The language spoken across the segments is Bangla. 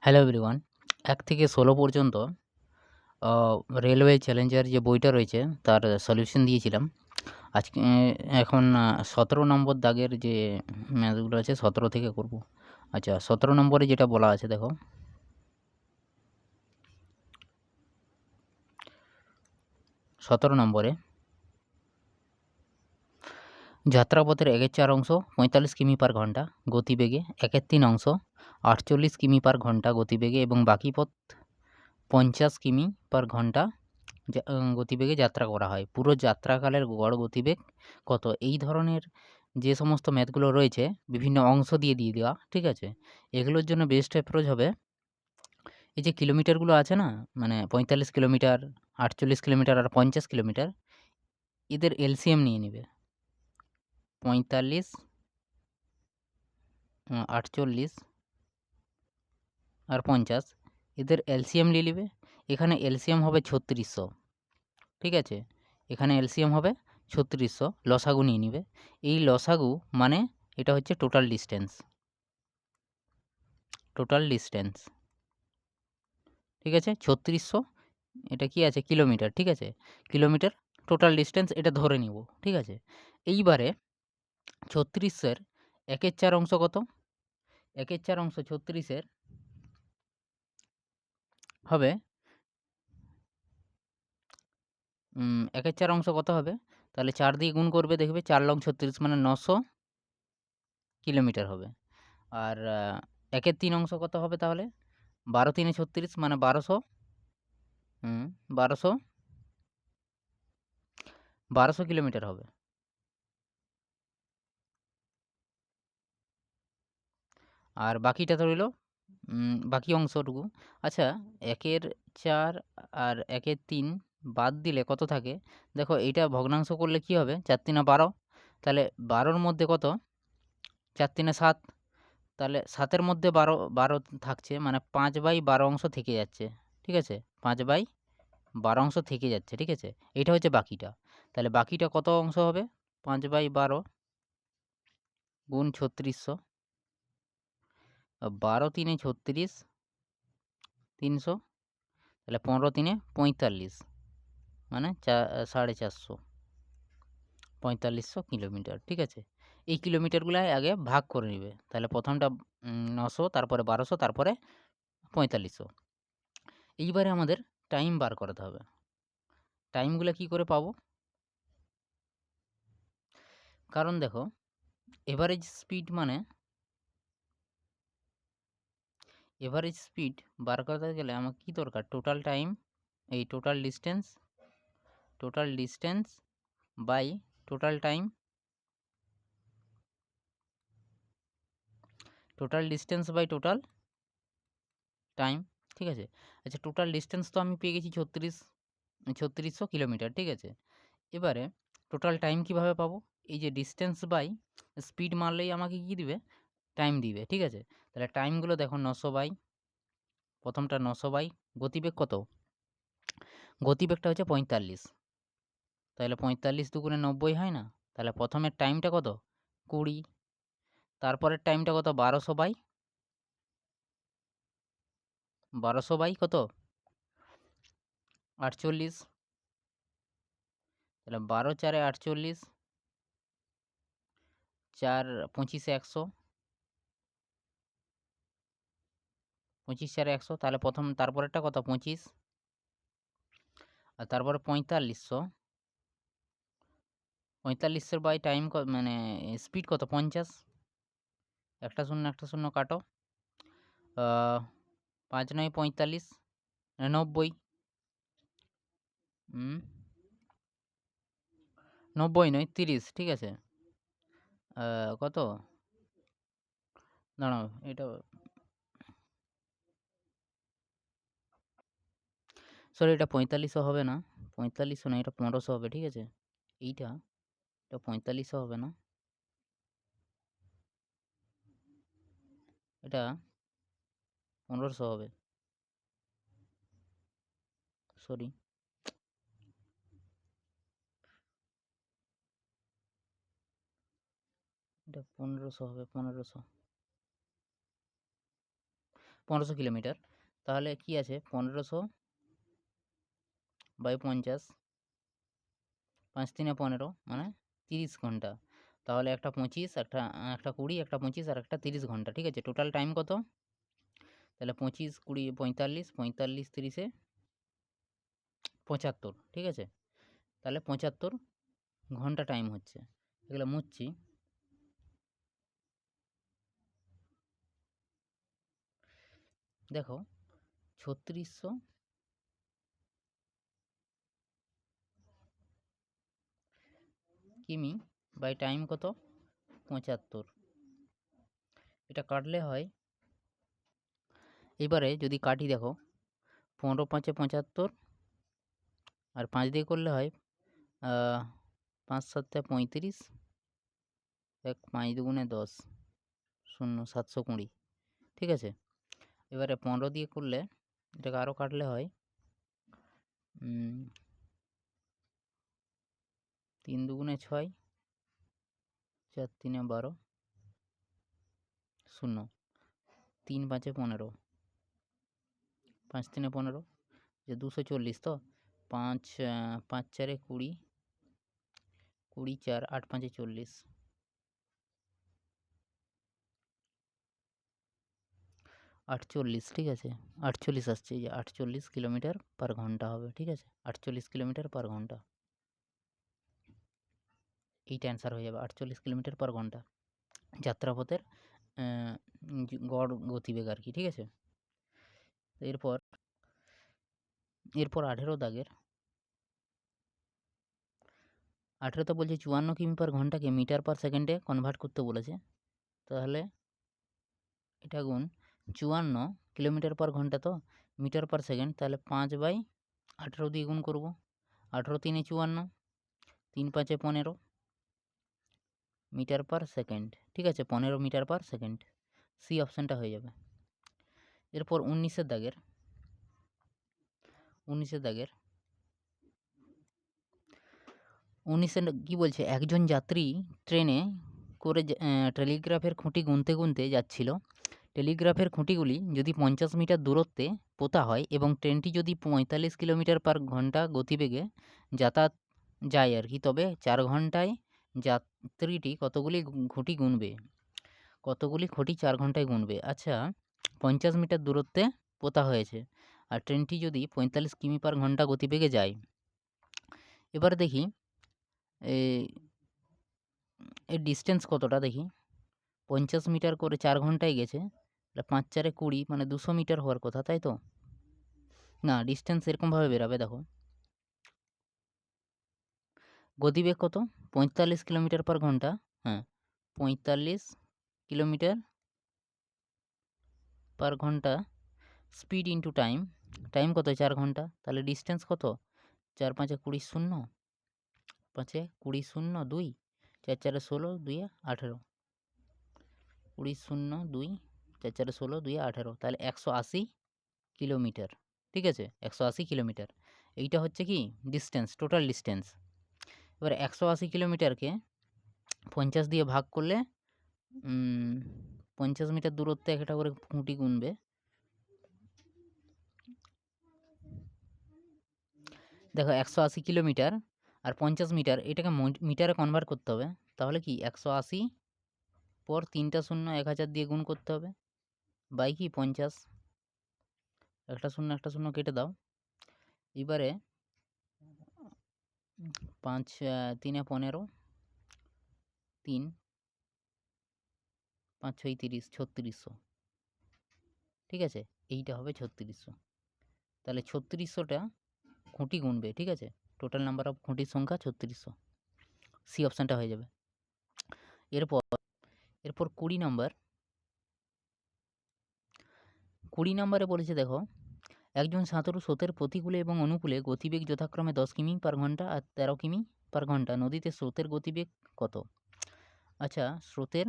Hello everyone. ১ থেকে ১৬ পর্যন্ত আ রেলওয়ে চ্যালেঞ্জার যে বইটা রয়েছে তার সলিউশন দিয়েছিলাম। আজকে এখন ১৭ নম্বর দাগের যে ম্যাথগুলো আছে ১৭ থেকে করব। আচ্ছা ১৭ নম্বরে যেটা বলা আছে দেখো। ১৭ নম্বরে যাত্রাপথের ১/৪ অংশ ৪৫ কিমি/ঘন্টা গতিবেগে, ১/৩ অংশ ৪৮ কিমি/ঘন্টা গতিবেগে এবং বাকি পথ ৫০ কিমি/ঘন্টা গতিবেগে যাত্রা করা হয়। পুরো যাত্রাকালের গড় গতিবেগ কত? এই ধরনের যে সমস্ত ম্যাথগুলো রয়েছে বিভিন্ন অংশ দিয়ে দেওয়া, ঠিক আছে? এগুলোর জন্য বেস্ট অ্যাপ্রোচ হবে এই যে কিলোমিটারগুলো আছে না? মানে ৪৫ কিলোমিটার, ৪৮ কিলোমিটার আর ৫০ কিলোমিটার এদের এলসিএম নিয়ে নিবে। ৪৫, ৪৮ আর ৫০ এদের এলসিএম নিয়ে নিবে। এখানে এলসিএম হবে ৩৬০০, ঠিক আছে? এখানে এলসিএম হবে ৩৬০০, লসাগু নিয়ে নিবে। এই লসাগু মানে এটা হচ্ছে টোটাল ডিসট্যান্স, ঠিক আছে? ৩৬০০ এটা কি আছে? কিলোমিটার, ঠিক আছে? কিলোমিটার টোটাল ডিসট্যান্স এটা ধরে নিব, ঠিক আছে? এইবারে ৩৬০০ এর ১/৪ অংশ কত? ১/৪ অংশ ৩৬ এর হবে ১/৪ অংশ কত হবে? তাহলে ৪ দিয়ে গুণ করবে দেখবে ৪ লং ৩৬ মানে ৯০০ কিলোমিটার হবে। আর ১/৩ অংশ কত হবে তাহলে? ১২ তিনে ৩৬ মানে ১২০০, ১২০০ কিলোমিটার হবে। আর বাকিটা তো রইল বাকি অংশটুকু। আচ্ছা ১/৪ আর ১/৩ বাদ দিলে কত থাকে? দেখো এইটা ভগ্নাংশ করলে কি হবে? ৪ তিনে ১২, তাহলে ১২ র মধ্যে কত? ৪ তিনে ৭, তাহলে ৭ এর মধ্যে ১২ থাকছে মানে ৫/১২ অংশ থেকে যাচ্ছে, ঠিক আছে? ৫/১২ অংশ থেকে যাচ্ছে, ঠিক আছে? এটা হচ্ছে বাকিটা। তাহলে বাকিটা কত অংশ হবে? ৫/১২ গুণ ৩৬০০, ১২ তিনে ৩৬, ৩০০, তাহলে ১৫ তিনে ৪৫ মানে ৪৫০, ৪৫০০ কিলোমিটার, ঠিক আছে? এই কিলোমিটারগুলাই আগে ভাগ করে নিবে। তাহলে প্রথমটা ৯০০, তারপরে ১২০০, তারপরে ৪৫০০। এইবারে আমাদের টাইম বার করাতে হবে। টাইমগুলা কি করে পাবো? কারণ দেখো এভারেজ স্পিড মানে এভারেজ স্পিড বার করতে গেলে আমার কি দরকার? টোটাল টাইম, এই total distance by total time, total distance by total time, ঠিক আছে? আচ্ছা টোটাল ডিসট্যান্স তো আমি পেয়ে গেছি ৩৬০০ কিলোমিটার, ঠিক আছে? এবারে টোটাল টাইম কিভাবে পাবো? এই যে ডিসট্যান্স বাই স্পিড মারলেই আমাকে কি দিবে? টাইম দিবে, ঠিক আছে? তাহলে টাইমগুলো দেখো ৯০০ বাই প্রথমটা ৯০০ বাই গতিবেগ কত? গতিবেগটা হচ্ছে ৪৫, তাহলে ৪৫ দুগুণে ৯০ হয় না? তাহলে প্রথমের টাইমটা কত? ২০, তারপরের টাইমটা কত? ১২০০ বাই কত? ৪৮, তাহলে ১২ ৪ এ ৪৮, ৪ ২৫ এ ১০০, ২৫ ৪ এ ১০০, তাহলে তারপরেরটা কত? ২৫, আর তারপরে ৪৫০০, ৪৫ বাই টাইম মানে স্পিড কত? ৫০, একটা শূন্য একটা শূন্য কাটো, ৫ ৯ ৪৫, ৯০, ৯০ নয় ৩০, ঠিক আছে? কত? দাঁড়াও এটা সরি এটা ৪৫০০ হবে না, ৪৫০০ না, এটা ১৫০০ হবে, ঠিক আছে? এটা ৪৫০০ হবে না, এটা ১৫০০ হবে, সরি। এটা ১৫০০ হবে, ১৫০০, 1500 কিলোমিটার। তাহলে কি আছে 1500 বাই 50, 5 3 15 মানে 30 ঘন্টা। তাহলে একটা 25, একটা 20, একটা 25 আর একটা 30 ঘন্টা, ঠিক আছে? টোটাল টাইম কত? তাহলে 25 20 45, 45 30 এ 75, ঠিক আছে? তাহলে 75 ঘন্টা টাইম হচ্ছে। এগুলো মুছছি। দেখো 3600 কিমি বাই টাইম কত? 75। এটা কাটলে হয়, এবারে যদি কাটি দেখো 15 5 75 আর 5 দিয়ে করলে হয় 5 7 35, 1 5 দুগুণে 10, 0 720, ঠিক আছে? এবারে 15 দিয়ে করলে এটাকে আরও কাটলে হয় 3 দুগুণে 6, 4 3 12, 0 3 5 15, 5 3 15, যে 240 তো 5 5 4 20, 20 4 8 5 40, 48, ঠিক আছে? 48 আসছে, এই যে 48 কিলোমিটার পার ঘন্টা হবে, ঠিক আছে? 48 কিলোমিটার পার ঘন্টা, এইটা অ্যান্সার হয়ে যাবে 48 কিলোমিটার পার ঘন্টা যাত্রাপথের গড় গতিবেগ আর কি, ঠিক আছে? এরপর 18 দাগের 18তে বলছে 54 কিমি পার ঘন্টাকে মিটার পার সেকেন্ডে কনভার্ট করতে বলেছে। তাহলে এটা গুণ 54 কিলোমিটার পার ঘন্টা তো মিটার পার সেকেন্ড, তাহলে 5/18 দিয়ে গুণ করব। 18 3 54, 3 5 15 মিটার পার সেকেন্ড, ঠিক আছে? 15 মিটার পার সেকেন্ড, সি অপশানটা হয়ে যাবে। এরপর 19 দাগের 19 কি বলছে? একজন যাত্রী ট্রেনে করে টেলিগ্রাফের খুঁটি গুনতে যাচ্ছিল। টেলিগ্রাফের খুঁটিগুলি যদি 50 মিটার দূরত্বে পোতা হয় এবং ট্রেনটি যদি 45 কিলোমিটার পার ঘন্টা গতিবেগে যাতায়াত যায় আর কি, তবে 4 ঘন্টায় যাত্রীটি কতগুলি খুঁটি গুনবে? কতগুলি খুঁটি 4 ঘন্টায় গুনবে? আচ্ছা, 50 মিটার দূরত্বে পোতা হয়েছে আর ট্রেনটি যদি 45 কিমি পার ঘন্টা গতিবেগে যায়। এবার দেখি এর ডিস্টেন্স কতটা দেখি। 50 মিটার করে 4 ঘন্টায় গেছে, তাহলে 5 4 20 মানে 200 মিটার হওয়ার কথা, তাই তো? না, ডিস্টেন্স এরকমভাবে বেরাবে, দেখো গতিবেগ কত? 45 কিলোমিটার পার ঘন্টা, হ্যাঁ 45 কিলোমিটার পার ঘন্টা স্পিড ইন্টু টাইম, টাইম কত? 4 ঘন্টা, তাহলে ডিস্টেন্স কত? 4 5 20 0, 5 20 0 2, 4 4 16 2 18, 20 0 2, 4 4 16 2 18, তাহলে 180 কিলোমিটার, ঠিক আছে? 180 কিলোমিটার, এইটা হচ্ছে কি ডিস্টেন্স, টোটাল ডিস্টেন্স। এবার 180 কিলোমিটারকে 50 দিয়ে ভাগ করলে 50 মিটার দূরত্বে একটা করে খুঁটি গুনবে। দেখো 180 কিলোমিটার আর 50 মিটার, এটাকে মিটারে কনভার্ট করতে হবে। তাহলে কি 180 পর 3টা শূন্য 1000 দিয়ে গুণ করতে হবে বাই কি 50, একটা শূন্য কেটে দাও। এবারে 5 3 15, 3 5 6 30, 3600, ঠিক আছে? এইটা হবে 3600। তাহলে 3600টা খুঁটি গুনবে, ঠিক আছে? টোটাল নাম্বার অফ খুঁটির সংখ্যা 3600, সি অপশানটা হয়ে যাবে। এরপর 20 নম্বরে বলেছে দেখো, একজন সাঁতারু স্রোতের প্রতিকূলে এবং অনুকূলে গতিবেগ যথাক্রমে 10 কিমি পার ঘন্টা আর 13 কিমি পার ঘন্টা। নদীতে স্রোতের গতিবেগ কত? আচ্ছা, স্রোতের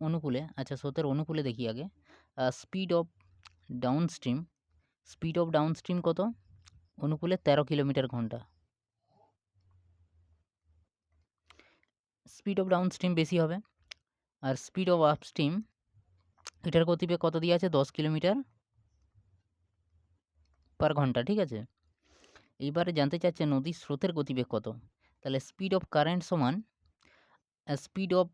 অনুকূলে, আচ্ছা স্রোতের অনুকূলে দেখি আগে। স্পিড অফ ডাউনস্ট্রিম কত? অনুকূলে 13 কিলোমিটার ঘন্টা। স্পিড অফ ডাউনস্ট্রিম বেশি হবে আর স্পিড অফ আপস্ট্রিম এটার গতিবেগ কত দিয়ে আছে? 10 কিলোমিটার পার ঘন্টা, ঠিক আছে? এইবারে জানতে চাচ্ছে নদীর স্রোতের গতিবেগ কত? তাহলে স্পিড অফ কারেন্ট সমান speed of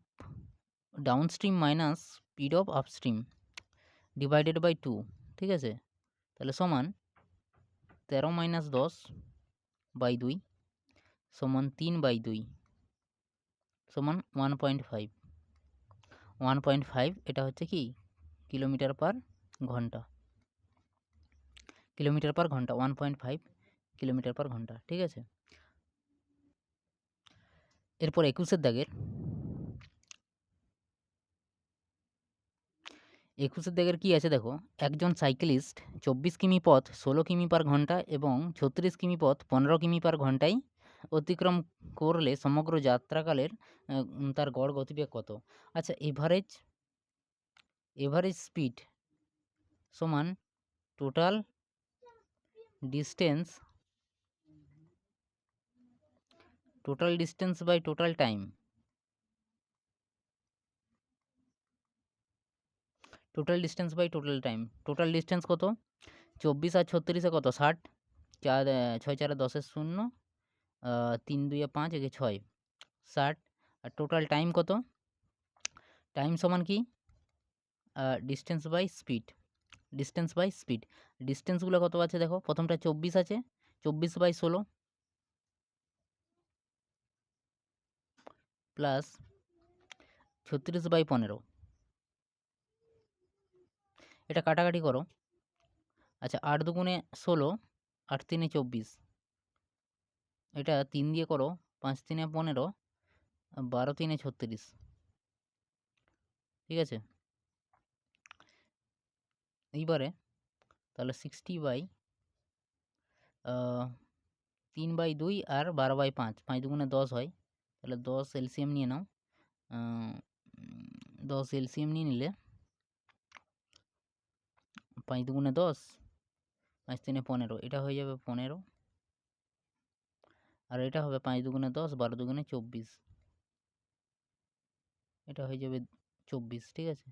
downstream minus speed of upstream divided by 2, ঠিক আছে? তাহলে সমান 13 মাইনাস 10 বাই 2 সমান 3/2 সমান 1.5। 1.5 এটা হচ্ছে কি কিলোমিটার পার ঘন্টা। কিলোমিটার পার ঘন্টা 1.5 কিলোমিটার পার ঘন্টা, ঠিক আছে? এরপর 21 দাগের 21 দাগের কি আছে দেখো, একজন সাইকেলিস্ট 24 কিমি পথ 16 কিমি পার ঘন্টা এবং 36 কিমি পথ 15 কিমি পার ঘন্টায় অতিক্রম করলে সমগ্র যাত্রাকালের তার গড় গতিবেগ কত? আচ্ছা, এভারেজ স্পিড সমান total distance by total time. Total distance by total time. Total distance কত? 24 আর 36 কত? 60। 4 6 4 10 0, 3 2 5 একে 6, 60। আর টোটাল টাইম কত? টাইম সমান কি ডিস্টেন্স বাই স্পিড। ডিস্টেন্সগুলো কত আছে দেখো, প্রথমটা 24 আছে, 24/16 প্লাস 36/15, এটা কাটাকাটি করো। আচ্ছা, 8 দুগুণে 16, 8 তিনে 24, এটা 3 দিয়ে করো, 5 তিনে 15, 12 তিনে 36, ঠিক আছে? এইবারে তাহলে 3/2 আর 12/5, 5 দুগুণে 10 হয়, তাহলে 10 এলসিএম নিয়ে নাও। 10 এলসিএম নিয়ে নিলে 5 দুগুণে 10, 5 তিনে 15, এটা হয়ে যাবে 15, আর এটা হবে 5 দুগুণে 10, 12 দুগুণে 24, এটা হয়ে যাবে 24, ঠিক আছে?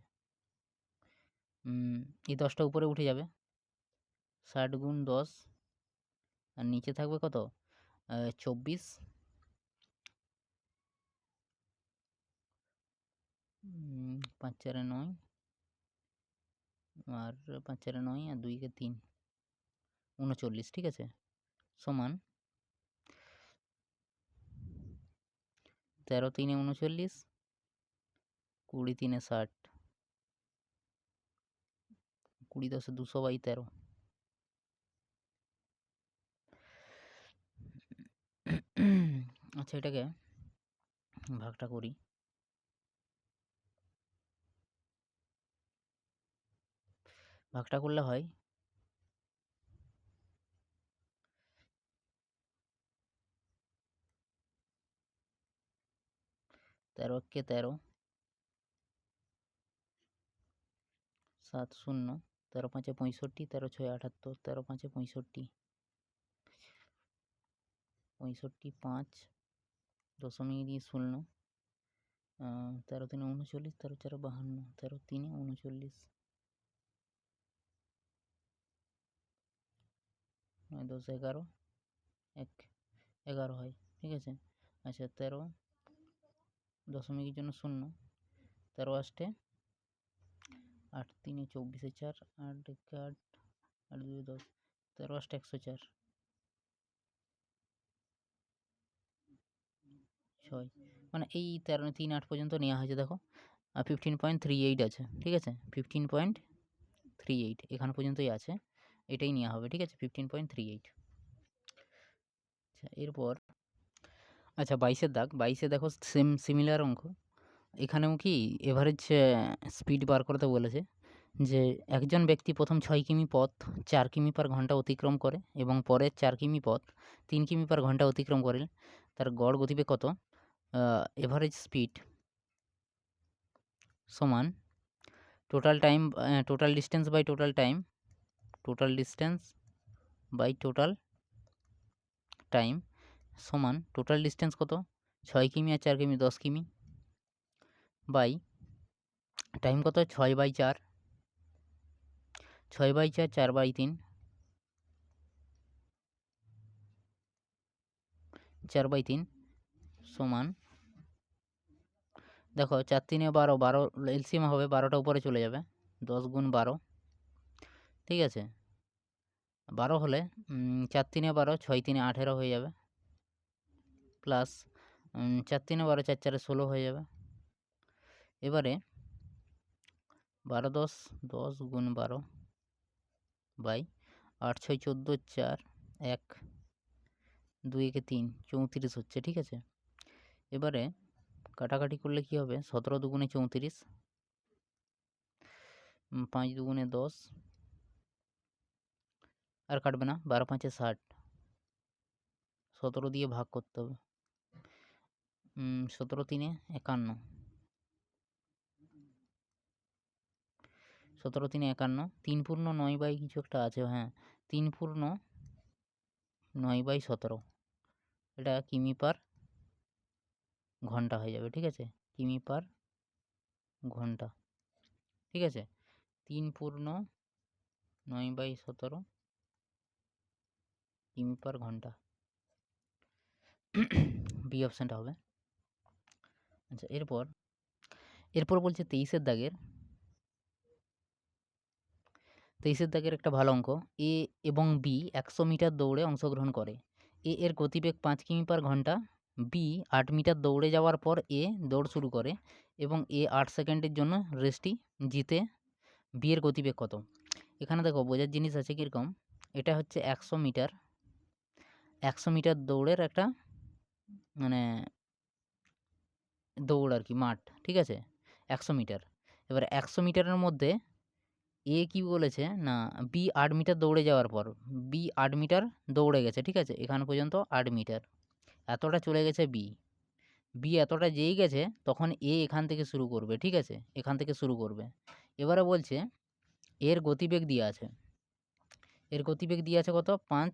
এই 10টা উপরে উঠে যাবে, 60 গুণ 10, আর নিচে থাকবে কত? 24, 5 4 9, আর 5 4 9, আর 2 কে 3, 39, ঠিক আছে? সমান 13 3 39, 20 3 60, 20 10 200/13। আচ্ছা, এটাকে ভাগটা করি। ভাগটা করলে হয় 13 কে 13, 7 0, 13 5 65, 13 6 78, 13 5 65, 65 5 .0, 13 3 39, 13 4 52, 13 3 39, 9 10 11, 11 হয়, ঠিক আছে? আচ্ছা, 13 দশমিকের জন্য 0, 13 8 8 3 24, 4 8 1 8, 8 2 10, 13 8 104, 6, মানে এই 13 3 8 পর্যন্ত নেওয়া হয়েছে দেখো, 15.38 আছে, ঠিক আছে? 15.38 এখান পর্যন্তই আছে, এটাই নেওয়া হবে, ঠিক আছে? 15.38। আচ্ছা, এরপর আচ্ছা 22 দাগ, 22 দেখো সিমিলার অঙ্ক। এখানেও কি এভারেজ স্পিড বার করতে বলেছে, যে একজন ব্যক্তি প্রথম 6 কিমি পথ 4 কিমি পার ঘন্টা অতিক্রম করে এবং পরের 4 কিমি পথ 3 কিমি পার ঘন্টা অতিক্রম করে, তার গড় গতিবেগ কত? এভারেজ স্পিড সমান total distance by total time. Total distance by total time সমান টোটাল ডিস্টেন্স কত? 6 কিমি আর 4 কিমি 10 কিমি বাই টাইম কত? 6/4, 6/4 4/3 4/3 সমান, দেখো 4 3 12, 12 এলসিএম হবে, 12টা উপরে চলে যাবে, 10 গুণ 12, ঠিক আছে। 12 হলে 4 3 12, 6 3 18 হয়ে যাবে, প্লাস 4 3 12, 4 4 16 হয়ে যাবে। এবারে 12 10, 10 গুণ 12 বাই 8 6 14, 4 1 2 একে 3 34 হচ্ছে, ঠিক আছে। এবারে কাটাকাটি করলে কি হবে, 17 দুগুণে 34, 5 দুগুণে 10, আর কাটবে না, 12 5 60, 17 দিয়ে ভাগ করতে হবে, 17 3 51, 17 3 51, 3 পূর্ণ 9 বাই কিছু একটা আছে, হ্যাঁ 3 পূর্ণ 9/17, এটা কিমি পার ঘন্টা হয়ে যাবে, ঠিক আছে, কিমি পার ঘন্টা, ঠিক আছে। 3 পূর্ণ 9/17 কিমি পার ঘন্টা, বি অপশানটা হবে। আচ্ছা, এরপর বলছে 23-এর দাগের একটা ভালো অঙ্ক। এ এবং বি 100 মিটার দৌড়ে অংশগ্রহণ করে। এ এর গতিবেগ 5 কিমি পার ঘন্টা, বি 8 মিটার দৌড়ে যাওয়ার পর এ দৌড় শুরু করে এবং এ 8 সেকেন্ডের জন্য রেসটি জিতে। বি এর গতিবেগ কত? এখানে দেখো বোঝার জিনিস আছে কীরকম, এটা হচ্ছে 100 মিটার দৌড়ের একটা মানে দৌড় আর কি, মাঠ, ঠিক আছে, 100 মিটার। এবার 100 মিটারের মধ্যে এ কি বলেছে না, বি 8 মিটার দৌড়ে যাওয়ার পর, বি 8 মিটার দৌড়ে গেছে, ঠিক আছে, এখান পর্যন্ত 8 মিটার, এতটা চলে গেছে বি এতটা যেই গেছে তখন এ এখান থেকে শুরু করবে, ঠিক আছে, এখান থেকে শুরু করবে। এবারে বলছে এর গতিবেগ দিয়ে আছে, কত, 5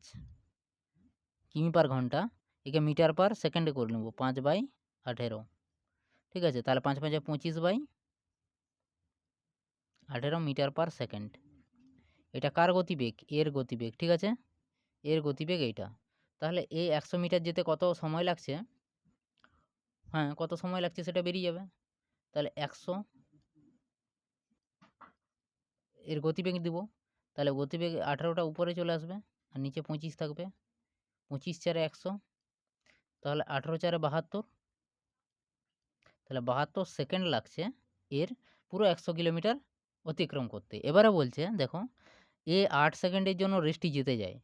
কিমি পার ঘন্টা, একে মিটার পার সেকেন্ডে করে নেব, 5/18, ঠিক আছে, তাহলে 5 5 25/18 মিটার পার সেকেন্ড। এটা কার গতিবেগ? এর গতিবেগ, ঠিক আছে, এর গতিবেগ এইটা। তাহলে এ 100 মিটার যেতে কত সময় লাগছে, হ্যাঁ কত সময় লাগছে সেটা বেরিয়ে যাবে। তাহলে 100 এর গতিবেগ দিব, তাহলে গতিবেগ 18টা উপরে চলে আসবে আর নিচে 25 থাকবে, 25 4 100, তাহলে 18 4 72, তাহলে 72 সেকেন্ড লাগছে এর পুরো 100 কিলোমিটার অতিক্রম করতে। এবারে বলছে দেখো এ 8 সেকেন্ডের জন্য রেস্টটি জিতে যায়,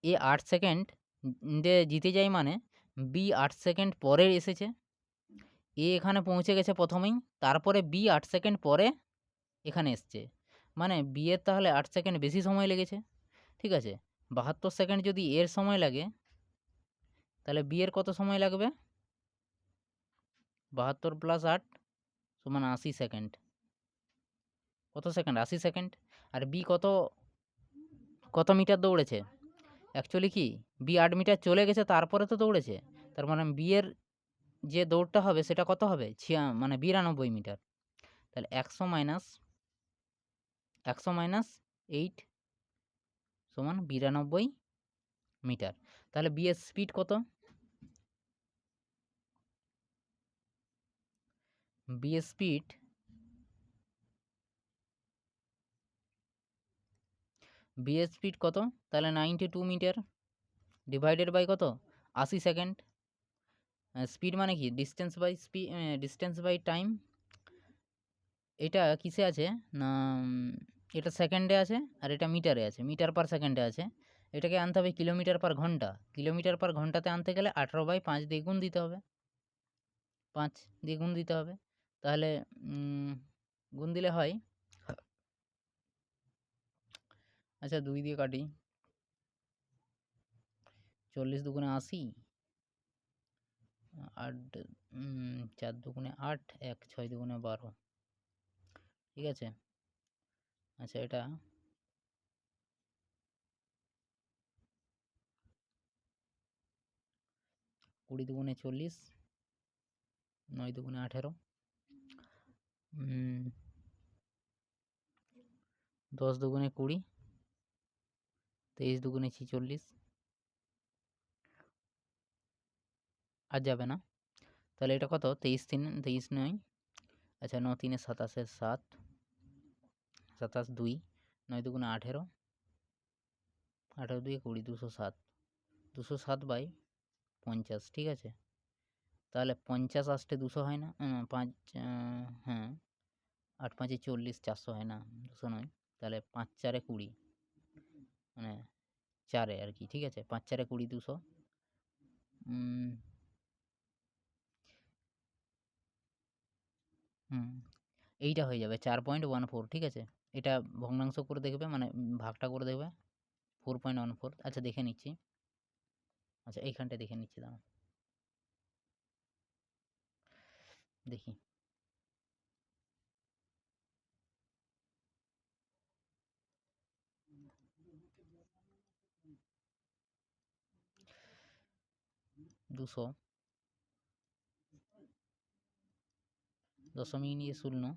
এ 8 সেকেন্ড জিতে যায় মানে বি 8 সেকেন্ড পরে এসেছে, এ এখানে পৌঁছে গেছে প্রথমেই, তারপরে বি 8 সেকেন্ড পরে এখানে এসছে, মানে বি এর তাহলে 8 সেকেন্ড বেশি সময় লেগেছে, ঠিক আছে। 72 সেকেন্ড যদি এর সময় লাগে তাহলে বি এর কত সময় লাগবে, 72 + 8 সমান 80 সেকেন্ড, কত সেকেন্ড, 80 সেকেন্ড। আর বি কত মিটার দৌড়েছে, অ্যাকচুয়ালি কি বি 8 মিটার চলে গেছে তারপরে তো দৌড়েছে, তার মানে বি এর যে দৌড়টা হবে সেটা কত হবে, 92 মিটার। তাহলে 100 মাইনাস 8 সমান 92 মিটার। তাহলে বি এর স্পিড কত, বি এর স্পিড কত, তাহলে 92 মিটার ডিভাইডেড বাই কত, 80 সেকেন্ড। স্পিড মানে কি, ডিস্টেন্স বাই টাইম। এটা কিসে আছে না, এটা সেকেন্ডে আছে আর এটা মিটারে আছে, মিটার পার সেকেন্ডে আছে। এটাকে আনতে হবে কিলোমিটার পার ঘন্টা, কিলোমিটার পার ঘন্টাতে আনতে গেলে 18/5 দিয়ে গুণ দিতে হবে, 5 দিয়ে গুণ দিতে হবে। তাহলে গুণ দিলে হয়, আচ্ছা 2 দিয়ে কাটি, 40 দুগুণে 80, 8 4 দুগুণে 8, 1 6 দুগুণে 12, ঠিক আছে। আচ্ছা এটা 20 দুগুণে 40, 9 দুগুণে 18, 10 দুগুণে 20, 23 দুগুণে 46, আর যাবে না। তাহলে এটা কত? 23 9, আচ্ছা 9 3 27 7, 27 2, 9 দুগুণে 18, 18 2 20, 207, 207 বাই 50, ঠিক আছে। তাহলে 50 আসতে 200 হয় না, 5, হ্যাঁ 8 5 40, 400 হয় না, 200 নয়। তাহলে 5 4 20, মানে 4 আর কি, ঠিক আছে। 5 4 20, 200, এইটা হয়ে যাবে 4.14, ঠিক আছে। এটা ভগ্নাংশ করে দেখবে, মানে ভাগটা করে দেখবে 4.14। আচ্ছা দেখে নিচ্ছি, আচ্ছা এইখানটায় দেখে নিচ্ছি, দাঁড়াও দেখি। দুশো দশমিক নিয়ে 0,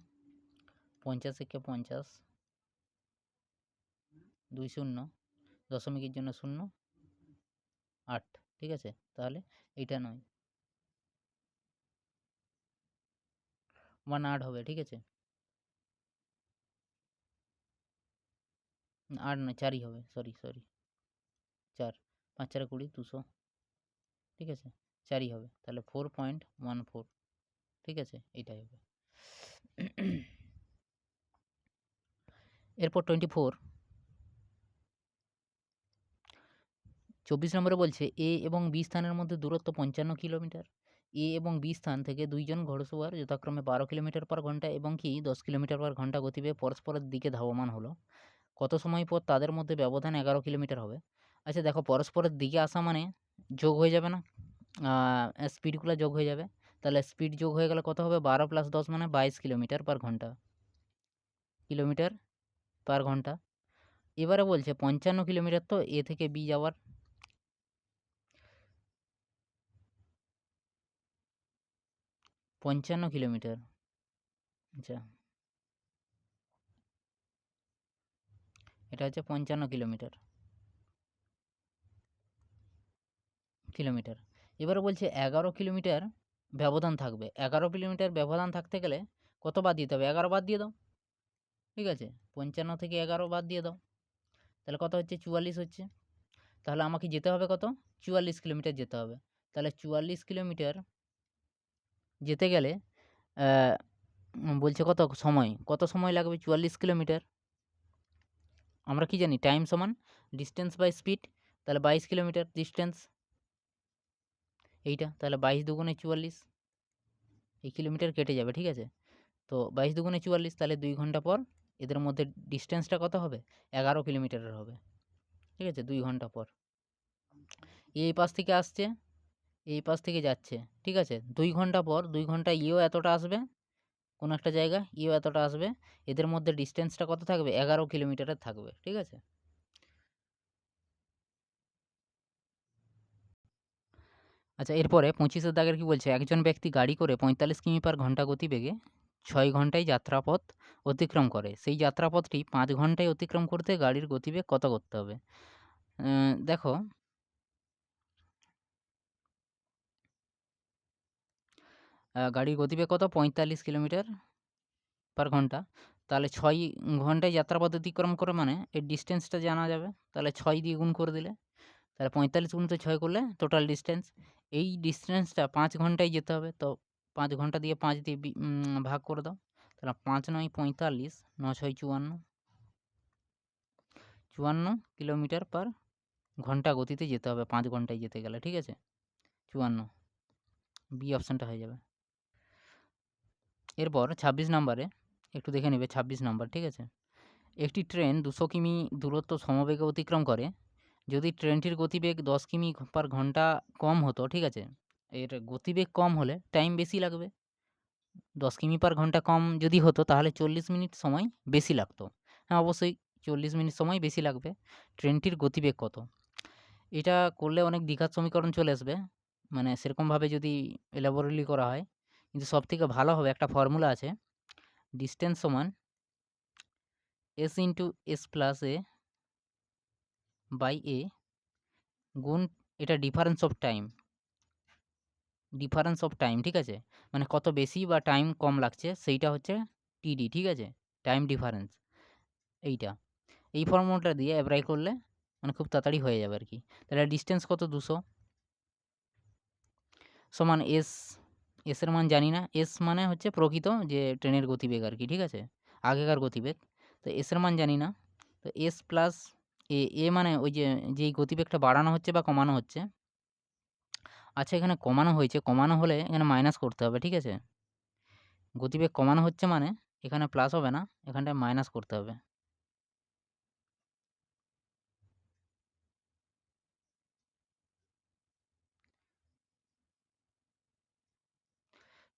50 একে 50, 2 0, দশমিকের জন্য 0, 8, ঠিক আছে। তাহলে এইটা নয়, 1 8 হবে, ঠিক আছে। 8 নয়, 4ই হবে, সরি 4, 5 4 20, 200, ঠিক আছে। 4ই হবে, তাহলে 4.14, ঠিক আছে, এইটাই হবে। এরপর 24 নম্বরে বলছে এ এবং বি স্থানের মধ্যে দূরত্ব 55 কিলোমিটার। এ এবং বি স্থান থেকে দুইজন ঘোড়সওয়ার যথাক্রমে 12 কিলোমিটার পার ঘন্টা এবং কি 10 কিলোমিটার পার ঘন্টা গতিবেগে পরস্পরের দিকে ধাবমান হলো। কত সময় পর তাদের মধ্যে ব্যবধান 11 কিলোমিটার হবে? আচ্ছা দেখো, পরস্পরের দিকে আসা মানে যোগ হয়ে যাবে না, স্পিডগুলো যোগ হয়ে যাবে। তাহলে স্পিড যোগ হয়ে গেলে কত হবে? 12 + 10 মানে 22 কিলোমিটার পার ঘন্টা, কিলোমিটার পার ঘন্টা। এবারে বলছে 55 কিলোমিটার তো এ থেকে বি যাওয়ার, 55 কিলোমিটার। আচ্ছা এটা হচ্ছে 55 কিলোমিটার। এবারে বলছে 11 কিলোমিটার ব্যবধান থাকবে। 11 কিলোমিটার ব্যবধান থাকতে গেলে কত বাদ দিতে হবে? 11 বাদ দিয়ে দাও, ঠিক আছে। 55 থেকে 11 বাদ দিয়ে দাও, তাহলে কত হচ্ছে? 44 হচ্ছে। তাহলে আমাকে যেতে হবে কত? 44 কিলোমিটার যেতে হবে। তাহলে 44 কিলোমিটার যেতে গেলে বলছে কত সময় লাগবে? 44 কিলোমিটার। আমরা কি জানি? টাইম সমান ডিস্টেন্স বাই স্পিড। তাহলে 22 কিলোমিটার ডিস্টেন্স এইটা। তাহলে 22 দুগুণে 44, এই কিলোমিটার কেটে যাবে, ঠিক আছে। তো 22 দুগুণে 44, তাহলে 2 ঘন্টা পর এদের মধ্যে ডিস্টেন্সটা কত হবে? 11 কিলোমিটারের হবে, ঠিক আছে, 2 ঘন্টা পর। এই পাশ থেকে আসছে, এই পাশ থেকে যাচ্ছে, ঠিক আছে। 2 ঘন্টা পর 2 ঘন্টা ইও এতটা আসবে, কোনো একটা জায়গা ইও এতটা আসবে। এদের মধ্যে ডিস্টেন্সটা কত থাকবে? 11 কিলোমিটারের থাকবে, ঠিক আছে। আচ্ছা এরপরে 25 দাগের কি বলছে? একজন ব্যক্তি গাড়ি করে 45 কিমি পার ঘন্টা গতিবেগে 6 ঘন্টায় যাত্রাপথ অতিক্রম করে। সেই যাত্রাপথটি 5 ঘন্টায় অতিক্রম করতে গাড়ির গতিবেগ কত করতে হবে? দেখো, গাড়ির গতিবেগ কত? 45 কিলোমিটার পার ঘন্টা। তাহলে 6 ঘন্টায় যাত্রাপথ অতিক্রম করে মানে এর ডিস্টেন্সটা জানা যাবে। তাহলে 6 দিয়ে গুণ করে দিলে, তাহলে 45 গুণিত 6 করলে টোটাল ডিস্টেন্স। এই ডিস্টেন্সটা 5 ঘন্টায় যেতে হবে। তো 5 ঘন্টা দিয়ে 5 দিয়ে ভাগ করে দাও। তাহলে 5 9 45, 9 6 54, 54 কিলোমিটার পার ঘন্টা গতিতে যেতে হবে 5 ঘন্টায় যেতে গেলে, ঠিক আছে। 54, বি অপশানটা হয়ে যাবে। এরপর 26 নাম্বারে একটু দেখে নেবে, 26 নাম্বার, ঠিক আছে। একটি ট্রেন 200 কিমি দূরত্ব সমবেগে অতিক্রম করে। যদি ট্রেনটির গতিবেগ 10 কিমি পার ঘন্টা কম হতো, ঠিক আছে। এর গতিবেগ কম হলে টাইম বেশি লাগবে। 10 কিমি পার ঘন্টা কম যদি হতো তাহলে 40 মিনিট সময় বেশি লাগতো। হ্যাঁ অবশ্যই 40 মিনিট সময় বেশি লাগবে। ট্রেনটির গতিবেগ কত? এটা করলে অনেক দ্বিঘাত সমীকরণ চলে আসবে, মানে সেরকমভাবে যদি এলাবোরেটলি করা হয়। কিন্তু সবথেকে ভালো হবে, একটা ফর্মুলা আছে, ডিসটেন্স সমান S into S plus A by A গুণ এটা ডিফারেন্স অফ টাইম, ঠিক আছে? মানে কত বেশি বা টাইম কম লাগছে সেইটা হচ্ছে টিডি, ঠিক আছে? টাইম ডিফারেন্স এইটা। এই ফর্মুলাটা দিয়ে অ্যাপ্লাই করলে মানে খুব তাড়াতাড়ি হয়ে যাবে আরকি। তাহলে ডিসটেন্স কত 200 সমান এস, এসের মান জানি না। এস মানে হচ্ছে প্রকৃত যে ট্রেনের গতিবেগ আরকি, ঠিক আছে? আগেকার গতিবেগ। তো এসের মান জানি না। তো এস প্লাস এ মানে ওই যে যেই গতিবেগটা বাড়ানো হচ্ছে বা কমানো হচ্ছে। আচ্ছা এখানে কমানো হয়েছে, কমানো হলে এখানে মাইনাস করতে হবে, ঠিক আছে? গতিবেগ কমানো হচ্ছে মানে এখানে প্লাস হবে না, এখানটায় মাইনাস করতে হবে।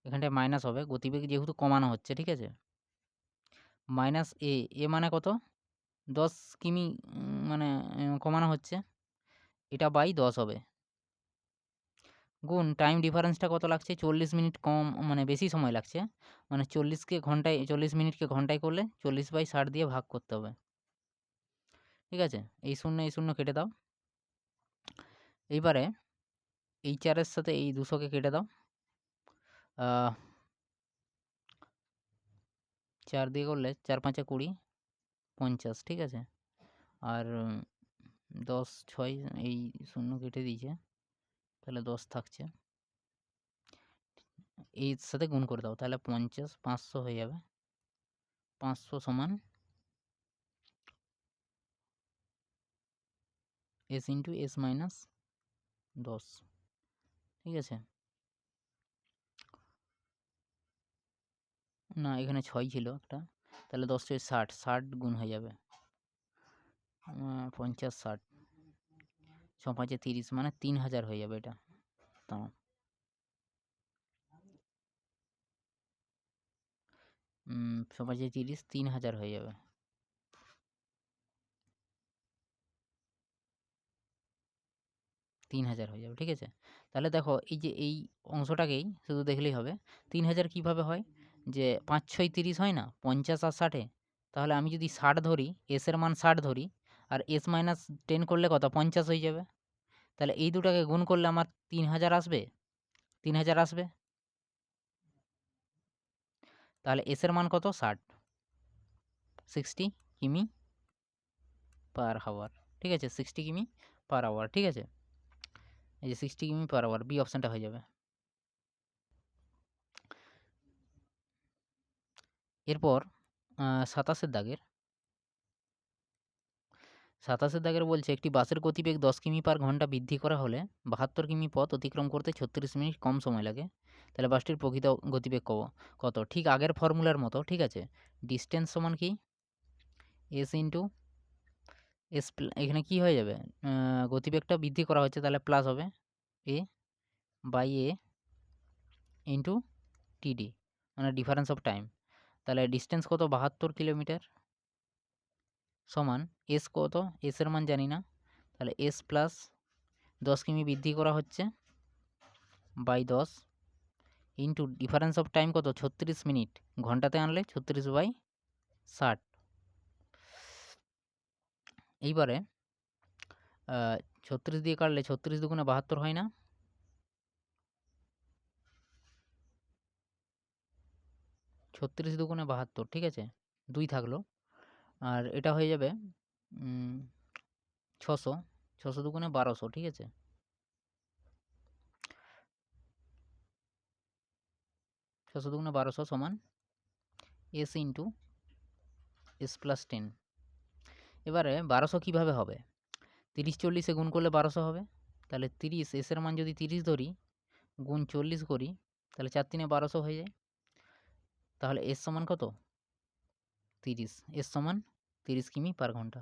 এখানটায় মাইনাস হবে, গতিবেগ যেহেতু কমানো হচ্ছে, ঠিক আছে? মাইনাস এ মানে কত? 10 কিমি মানে কমানো হচ্ছে। এটা বাই 10 হবে। গুণ টাইম ডিফারেন্সটা কত লাগছে? 40 মিনিট কম মানে বেশি সময় লাগছে। মানে 40 মিনিটকে ঘন্টায় করলে 40/60 দিয়ে ভাগ করতে হবে। ঠিক আছে? এই শূন্য কেটে দাও। এইবারে এই 4 এর সাথে এই 200 কে কেটে দাও। আ 4 দিয়ে করলে 4 5 এ 20, 50, ঠিক আছে? আর 10 6 এই শূন্য কেটে দিয়েছে। তাহলে 10 থাকছে। এর সাথে গুণ করে দাও। তাহলে 50 500 হয়ে যাবে। 500 সমান s ইন্টু s মাইনাস 10, ঠিক আছে? না এখানে 6 ছিল একটা। তাহলে 10 ছয় 60, 60 গুণ হয়ে যাবে। 50 60 ছ পাঁচে 30 মানে 3000 হয়ে যাবে এটা। দাঁড়াও। 6 পাঁচে 30 3000 হয়ে যাবে। 3000 হয়ে যাবে, ঠিক আছে? তাহলে দেখো এই যে এই অংশটাকেই শুধু দেখলেই হবে। 3000 কিভাবে হয়? যে 5 6 30 হয় না? 50 আর 60 এ? তাহলে আমি যদি 60 ধরি, s এর মান 60 ধরি আর s মাইনাস 10 করলে কত? 50 হয়ে যাবে। তাহলে এই দুটাকে গুণ করলে আমার 3000 আসবে? 3000 আসবে। তাহলে s এর মান কত? 60, 60 কিমি পার হাওয়ার, ঠিক আছে? 60 কিমি পার আওয়ার, ঠিক আছে? এই যে 60 কিমি পার আওয়ার, বি অপশনটা হয়ে যাবে। এরপর 27 দাগের 27 দাগের বলছে একটি বাসের গতিবেগ 10 কিমি পার ঘন্টা বৃদ্ধি করা হলে 72 কিমি পথ অতিক্রম করতে 36 মিনিট কম সময় লাগে। তাহলে বাসটির প্রকৃত গতিবেগ কত? ঠিক আগের ফর্মুলার মতো, ঠিক আছে? ডিসটেন্স সমান কি? এস ইন্টু এখানে কি হয়ে যাবে? গতিবেগটা বৃদ্ধি করা হচ্ছে তাহলে প্লাস হবে এ বাই এ ইন্টু টিডি মানে ডিফারেন্স অফ টাইম। তাহলে ডিসটেন্স কত? 72 কিলোমিটার সমান এস কত? এস এর মান জানি না। তাহলে এস প্লাস 10 কিমি বৃদ্ধি করা হচ্ছে by 10 into difference of time কত? 36 মিনিট। ঘন্টাতে আনলে 36/60। এইবারে 36 দিয়ে কাটলে 36 দুগুণে 72 হয় না? 36 দুগুণে 72, ঠিক আছে? 2 থাকলো। আর এটা হয়ে যাবে 600, 600 দুগুণে 1200, ঠিক আছে? 600 দুগুণে 1200 সমান s ইন্টু s প্লাস 10। এবারে 1200 কিভাবে হবে? 30 40 এ গুণ করলে 1200 হবে। তাহলে 30 s এর মান যদি 30 ধরি গুণ 40 করি তাহলে 4 3 1200 হয়ে যায়। তাহলে s সমান কত? 30, s সমান 30 কিমি পার ঘন্টা।